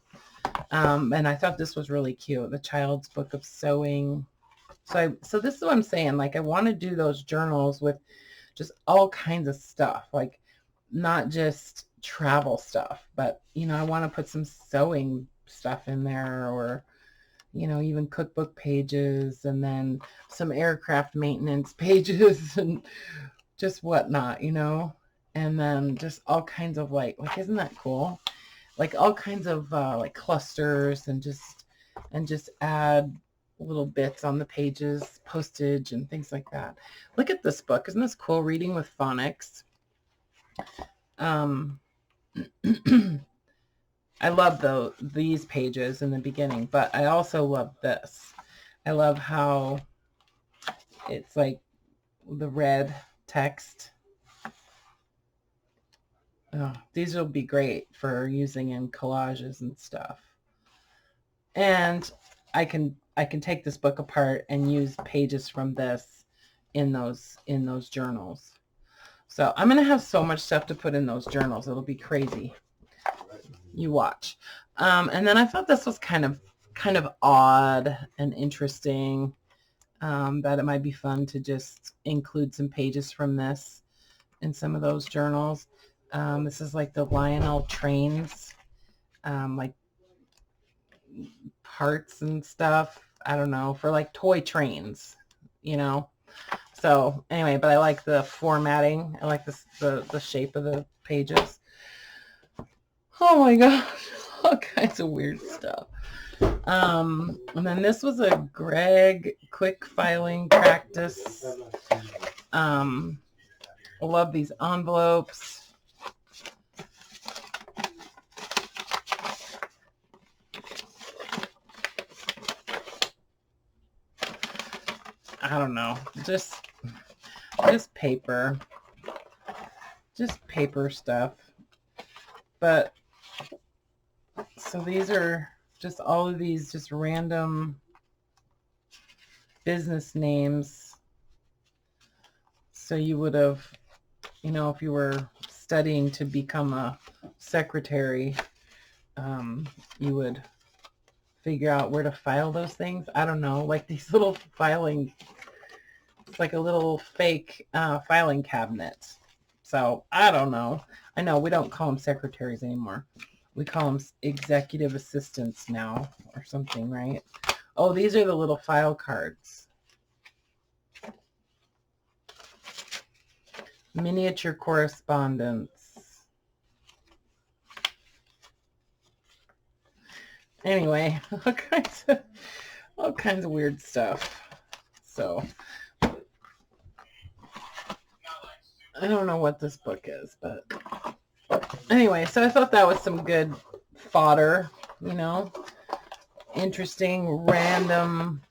And I thought this was really cute, the Child's Book of Sewing. So this is what I'm saying. Like, I want to do those journals with just all kinds of stuff, like not just travel stuff, but, you know, I want to put some sewing stuff in there, or, you know, even cookbook pages, and then some aircraft maintenance pages and just whatnot, you know, and then just all kinds of like, isn't that cool? Like all kinds of like clusters, and just add little bits on the pages, postage and things like that. Look at this book. Isn't this cool? Reading with Phonics. I love these pages in the beginning, but I also love this. I love how it's like the red text. Oh, these will be great for using in collages and stuff. And I can take this book apart and use pages from this in those journals. So I'm going to have so much stuff to put in those journals. It'll be crazy. You watch. And then I thought this was kind of odd and interesting, that it might be fun to just include some pages from this in some of those journals. This is like the Lionel trains, like parts and stuff. I don't know, for like toy trains, you know. So anyway, but I like the formatting. I like the shape of the pages. Oh my gosh, all kinds of weird stuff. And then this was a Greg quick filing practice. I love these envelopes. I don't know, just paper, stuff. But so these are just all of these just random business names. So you would have, you know, if you were studying to become a secretary, you would figure out where to file those things. I don't know, like these little filing, it's like a little fake filing cabinet. So I don't know. I know we don't call them secretaries anymore. We call them executive assistants now or something, right? Oh, these are the little file cards. Miniature correspondence. Anyway, all kinds of weird stuff. So I don't know what this book is, but anyway, so I thought that was some good fodder, you know, interesting, random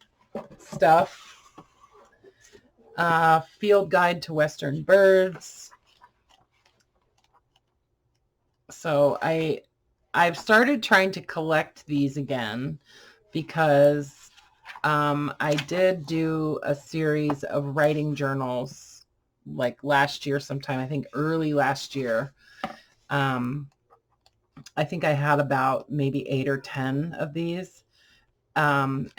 stuff. Field Guide to Western Birds. So I've started trying to collect these again because I did do a series of writing journals like last year sometime, I think early last year. I think I had about maybe 8 or 10 of these. And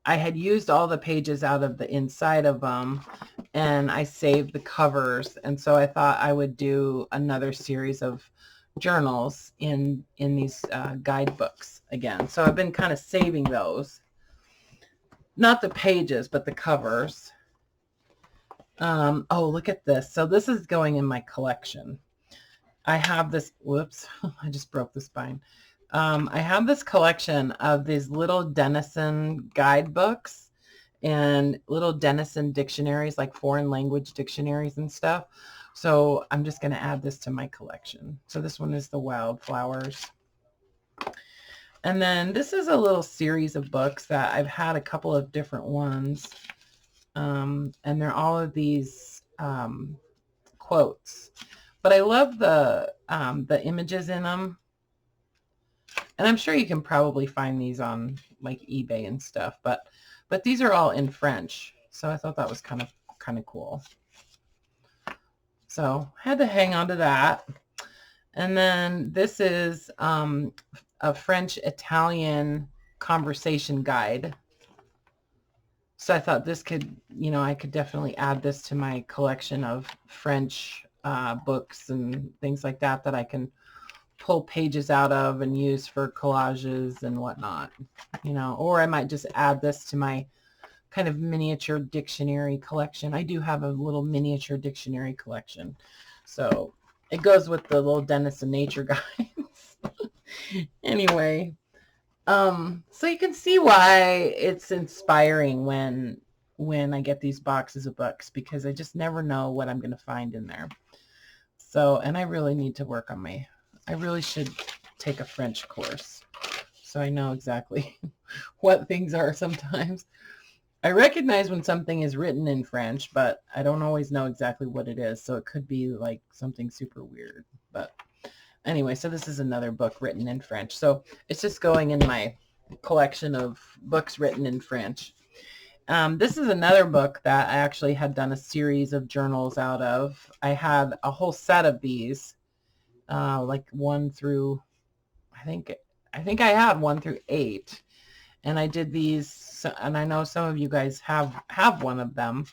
I had used all the pages out of the inside of them, and I saved the covers. And so I thought I would do another series of journals in these guidebooks again. So I've been kind of saving those, not the pages, but the covers. Oh, look at this. So this is going in my collection. I have this, whoops, I just broke the spine. I have this collection of these little Denison guidebooks and little Denison dictionaries, like foreign language dictionaries and stuff. So I'm just going to add this to my collection. So this one is the Wildflowers. And then this is a little series of books that I've had a couple of different ones. And they're all of these quotes. But I love the images in them. And I'm sure you can probably find these on like eBay and stuff, but these are all in French. So I thought that was kind of cool. So I had to hang on to that. And then this is a French-Italian conversation guide. So I thought this could, I could definitely add this to my collection of French books and things like that I can pull pages out of and use for collages and whatnot, or I might just add this to my kind of miniature dictionary collection. I do have a little miniature dictionary collection. So it goes with the little Denison nature guides. Anyway, so you can see why it's inspiring when I get these boxes of books, because I just never know what I'm going to find in there. So, and I really need to work on I really should take a French course so I know exactly what things are sometimes. I recognize when something is written in French, but I don't always know exactly what it is. So it could be like something super weird. But anyway, so this is another book written in French. So it's just going in my collection of books written in French. This is another book that I actually had done a series of journals out of. I had a whole set of these. Like 1 through, I think I had 1 through 8, and I did these, and I know some of you guys have one of them.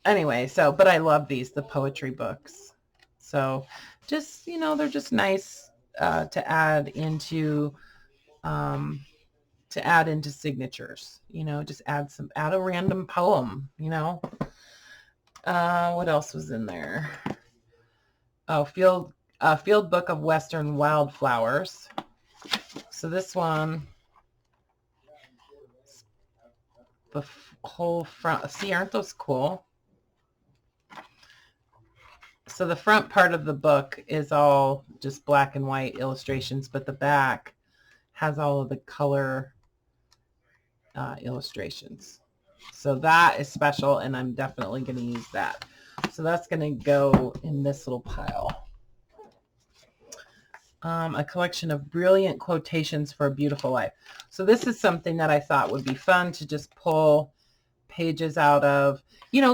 Anyway, so, but I love these, the poetry books. So just, they're just nice to add into signatures, just add a random poem, what else was in there? Oh, field book of Western wildflowers. So this one, the whole front. See, aren't those cool? So the front part of the book is all just black and white illustrations, but the back has all of the color illustrations. So that is special, and I'm definitely going to use that. So that's going to go in this little pile. A collection of brilliant quotations for a beautiful life. So this is something that I thought would be fun to just pull pages out of,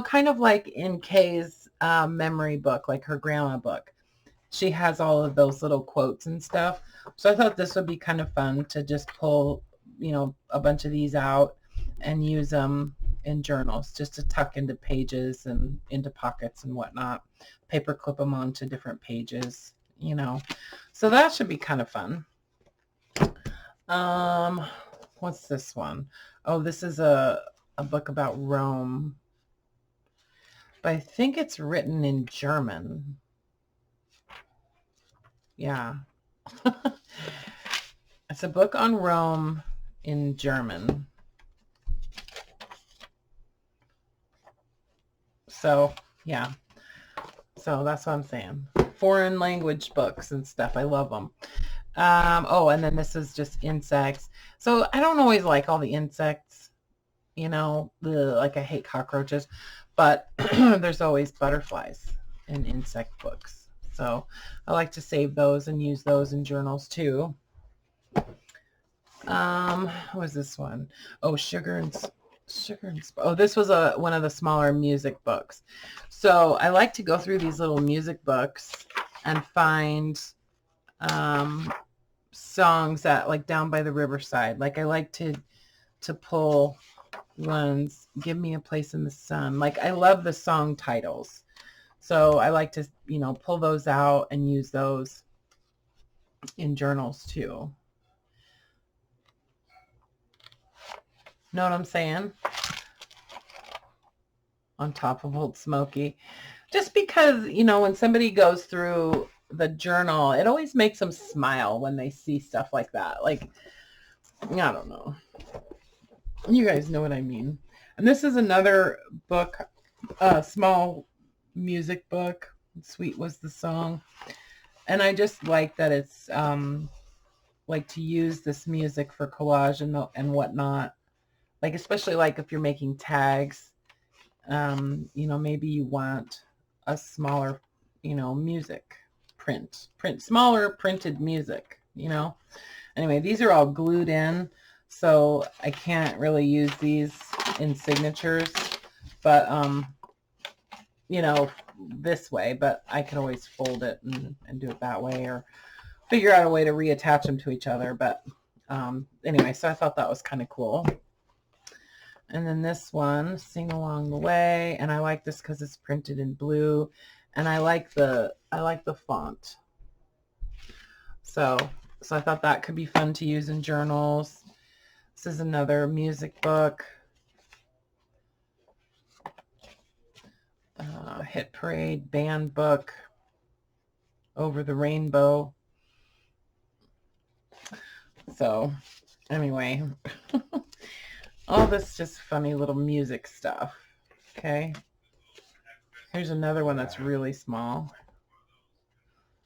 kind of like in Kay's memory book, like her grandma book. she has all of those little quotes and stuff. So I thought this would be kind of fun to just pull, a bunch of these out and use them in journals just to tuck into pages and into pockets and whatnot. Paper clip them onto different pages, So that should be kind of fun. What's this one? Oh, this is a book about Rome. But I think it's written in German. Yeah. It's a book on Rome in German. So, yeah. So that's what I'm saying. Foreign language books and stuff. I love them. Oh, and then this is just insects. So I don't always like all the insects, like I hate cockroaches, but there's always butterflies in insect books. So I like to save those and use those in journals too. What was this one? Oh, oh, this was one of the smaller music books. So I like to go through these little music books and find songs that like down by the riverside. Like I like to pull ones, Give Me a Place in the Sun. Like I love the song titles. So I like to, pull those out and use those in journals too. Know what I'm saying? On top of Old Smoky. Just because, when somebody goes through the journal, it always makes them smile when they see stuff like that. Like, I don't know. You guys know what I mean. And this is another book, a small music book. Sweet Was the Song. And I just like that it's like to use this music for collage and whatnot. Like, especially like if you're making tags, maybe you want a smaller, music smaller printed music, Anyway, these are all glued in, so I can't really use these in signatures, but, this way, but I can always fold it and do it that way or figure out a way to reattach them to each other. But anyway, so I thought that was kind of cool. And then this one, Sing Along the Way. And I like this because it's printed in blue. And I like the font. So I thought that could be fun to use in journals. This is another music book. Hit Parade band book. Over the Rainbow. So anyway, all this just funny little music stuff. Okay. Here's another one that's really small.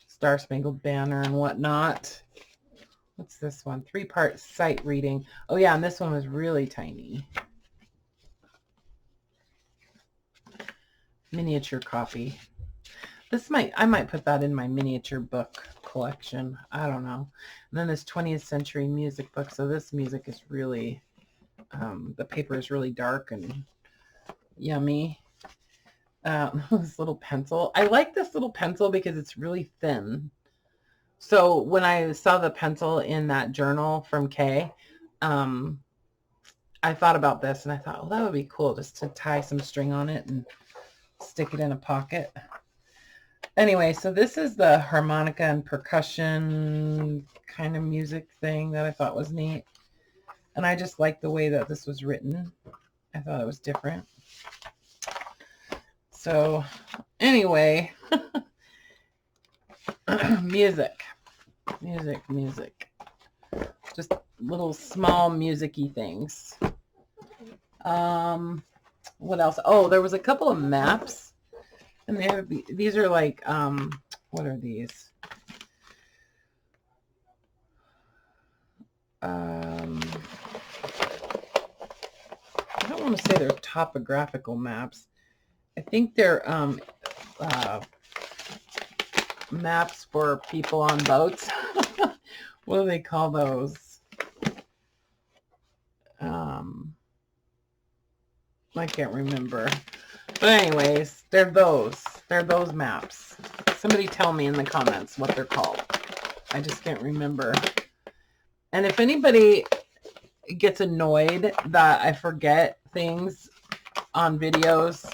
Star Spangled Banner and Whatnot. What's this one? 3-part sight reading. Oh yeah, and this one was really tiny. Miniature copy. I might put that in my miniature book collection. I don't know. And then this 20th century music book. So this music is really, the paper is really dark and yummy. This little pencil. I like this little pencil because it's really thin. So when I saw the pencil in that journal from Kay, I thought about this and I thought, well, that would be cool just to tie some string on it and stick it in a pocket. Anyway, so this is the harmonica and percussion kind of music thing that I thought was neat. And I just like the way that this was written. I thought it was different. So anyway, music. Just little small music-y things. What else? Oh, there was a couple of maps. And these are like, what are these? I don't want to say they're topographical maps. I think they're maps for people on boats. What do they call those? I can't remember. But anyways, they're those maps. Somebody tell me in the comments what they're called. I just can't remember. And if anybody gets annoyed that I forget things on videos,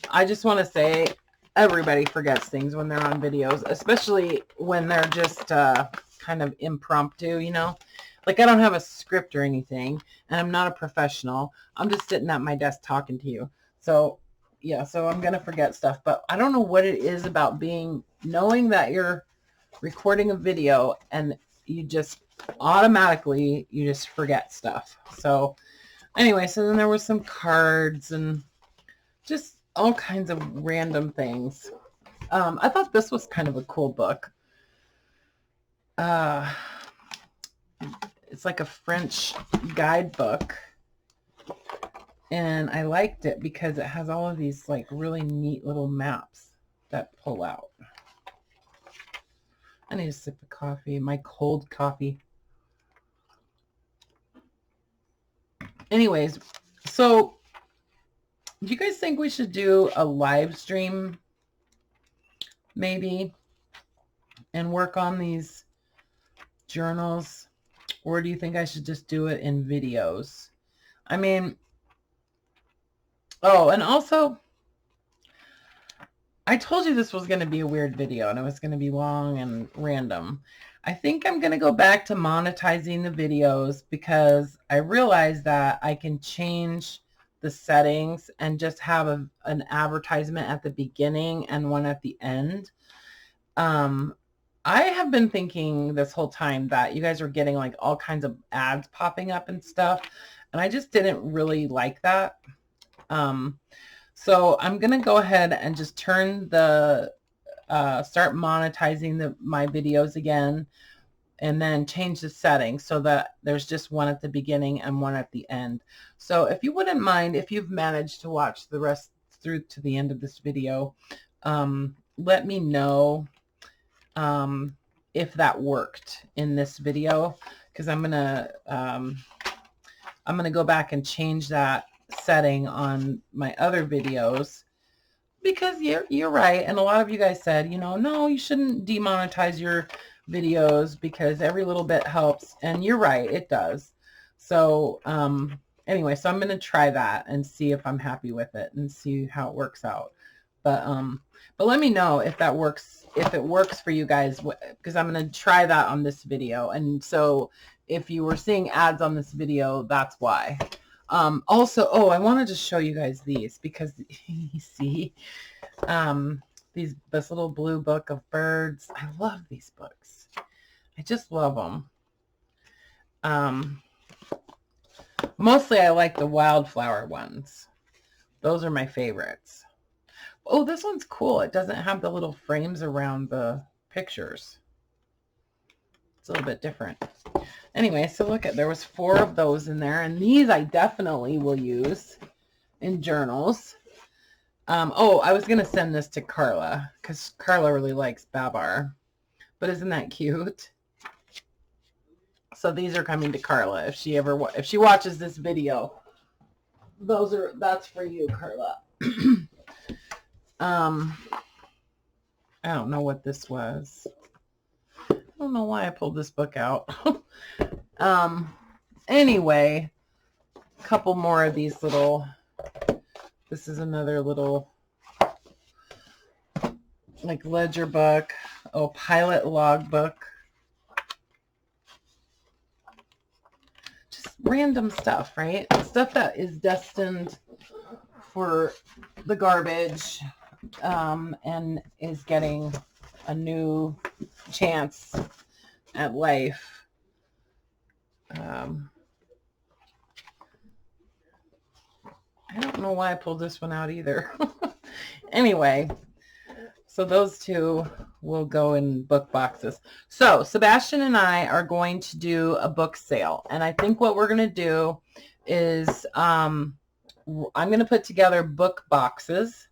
I just want to say everybody forgets things when they're on videos, especially when they're just kind of impromptu, you know? Like, I don't have a script or anything, and I'm not a professional. I'm just sitting at my desk talking to you. So, yeah, so I'm going to forget stuff. But I don't know what it is about knowing that you're recording a video and you just automatically, you just forget stuff. So, anyway, so then there were some cards and just all kinds of random things. I thought this was kind of a cool book. It's like a French guidebook, and I liked it because it has all of these like really neat little maps that pull out. I need a sip of coffee, my cold coffee. Anyways, so do you guys think we should do a live stream maybe and work on these journals? Or do you think I should just do it in videos? I mean, oh, and also, I told you this was going to be a weird video and it was going to be long and random. I think I'm going to go back to monetizing the videos because I realized that I can change the settings and just have an advertisement at the beginning and one at the end. I have been thinking this whole time that you guys are getting like all kinds of ads popping up and stuff, and I just didn't really like that. So I'm going to go ahead and just turn start monetizing my videos again, and then change the settings so that there's just one at the beginning and one at the end. So if you wouldn't mind, if you've managed to watch the rest through to the end of this video, let me know if that worked in this video, because I'm gonna go back and change that setting on my other videos, because you're right, and a lot of you guys said, you know, no, you shouldn't demonetize your videos because every little bit helps, and you're right, it does. So anyway, so I'm gonna try that and see if I'm happy with it and see how it works out. But let me know if that works, if it works for you guys, because I'm going to try that on this video. And so if you were seeing ads on this video, that's why. Also, oh, I wanted to show you guys these because you see this little blue book of birds. I love these books. I just love them. Mostly I like the wildflower ones. Those are my favorites. Oh, this one's cool. It doesn't have the little frames around the pictures. It's a little bit different. Anyway, so look there was 4 of those in there, and these I definitely will use in journals. Oh, I was going to send this to Carla because Carla really likes Babar. But isn't that cute? So these are coming to Carla if she watches this video. That's for you, Carla. I don't know what this was. I don't know why I pulled this book out. Anyway, a couple more of these little, this is another little like ledger book. Oh, pilot log book. Just random stuff, right? Stuff that is destined for the garbage, and is getting a new chance at life. I don't know why I pulled this one out either. Anyway, so those 2 will go in book boxes. So Sebastian and I are going to do a book sale, and I think what we're going to do is I'm going to put together book boxes,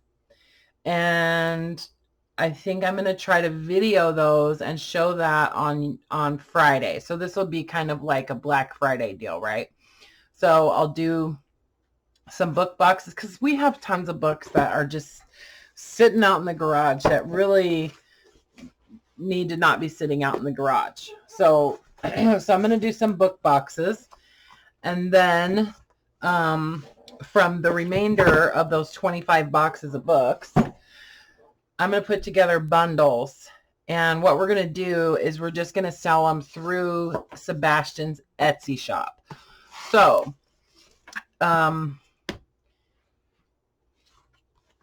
and I think I'm going to try to video those and show that on Friday. So this will be kind of like a Black Friday deal, right? So I'll do some book boxes because we have tons of books that are just sitting out in the garage that really need to not be sitting out in the garage. So, so I'm going to do some book boxes, and then from the remainder of those 25 boxes of books, I'm going to put together bundles. And what we're going to do is we're just going to sell them through Sebastian's Etsy shop. So,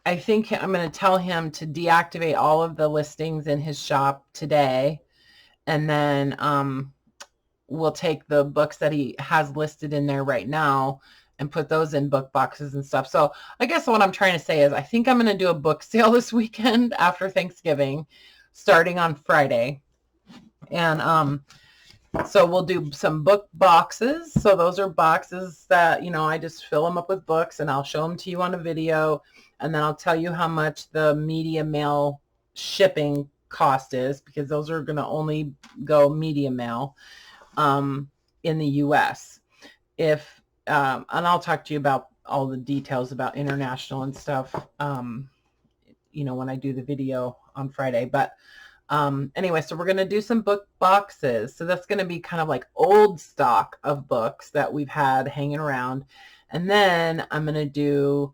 I think I'm going to tell him to deactivate all of the listings in his shop today. And then we'll take the books that he has listed in there right now and put those in book boxes and stuff. So I guess what I'm trying to say is I think I'm going to do a book sale this weekend after Thanksgiving, starting on Friday. And so we'll do some book boxes. So those are boxes that, you know, I just fill them up with books, and I'll show them to you on a video. And then I'll tell you how much the media mail shipping cost is, because those are going to only go media mail in the US. If and I'll talk to you about all the details about international and stuff, you know, when I do the video on Friday. But anyway, so we're going to do some book boxes. So that's going to be kind of like old stock of books that we've had hanging around. And then I'm going to do,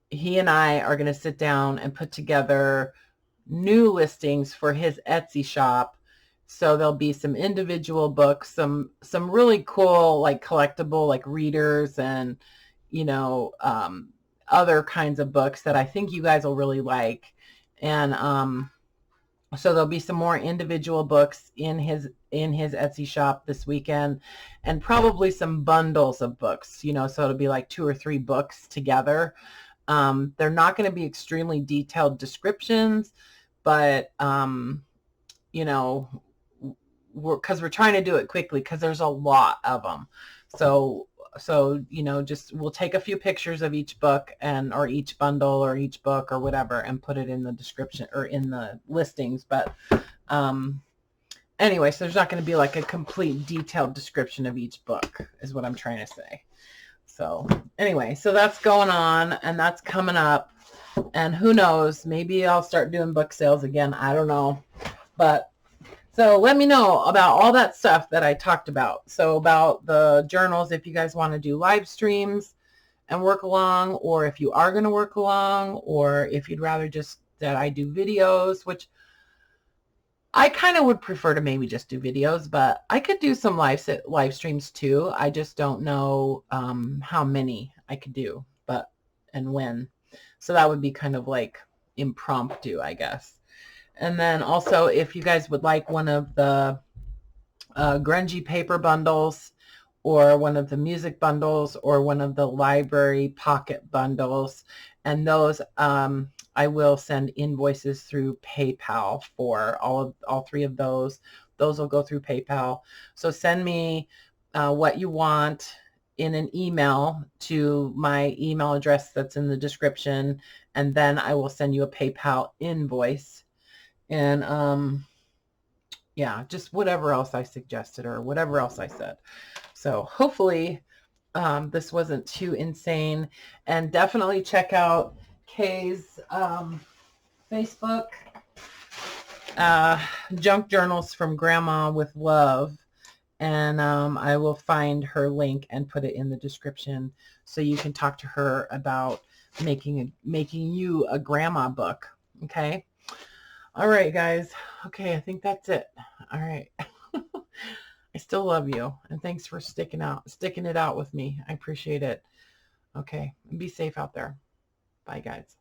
he and I are going to sit down and put together new listings for his Etsy shop. So there'll be some individual books, some really cool, like collectible, like readers, and, you know, other kinds of books that I think you guys will really like. And so there'll be some more individual books in his Etsy shop this weekend, and probably some bundles of books, you know, so it'll be like 2 or 3 books together. They're not going to be extremely detailed descriptions, but, you know, because we're trying to do it quickly, because there's a lot of them. So, you know, just we'll take a few pictures of each book, and or each bundle or each book or whatever, and put it in the description or in the listings. But anyway, so there's not going to be like a complete detailed description of each book, is what I'm trying to say. So anyway, so that's going on, and that's coming up, and who knows, maybe I'll start doing book sales again. I don't know. But so let me know about all that stuff that I talked about. So about the journals, if you guys want to do live streams and work along, or if you are going to work along, or if you'd rather just that I do videos, which I kind of would prefer to maybe just do videos, but I could do some live streams too. I just don't know how many I could do, but and when. So that would be kind of like impromptu, I guess. And then also, if you guys would like one of the grungy paper bundles, or one of the music bundles, or one of the library pocket bundles, and those I will send invoices through PayPal for all 3 of those. Those will go through PayPal. So send me what you want in an email to my email address that's in the description, and then I will send you a PayPal invoice. And yeah, just whatever else I suggested or whatever else I said. So hopefully this wasn't too insane. And definitely check out Kay's Facebook, Junk Journals from Grandma with Love. And I will find her link and put it in the description, so you can talk to her about making you a grandma book. Okay. All right, guys. Okay, I think that's it. All right. I still love you, and thanks for sticking it out with me. I appreciate it. Okay, and be safe out there. Bye, guys.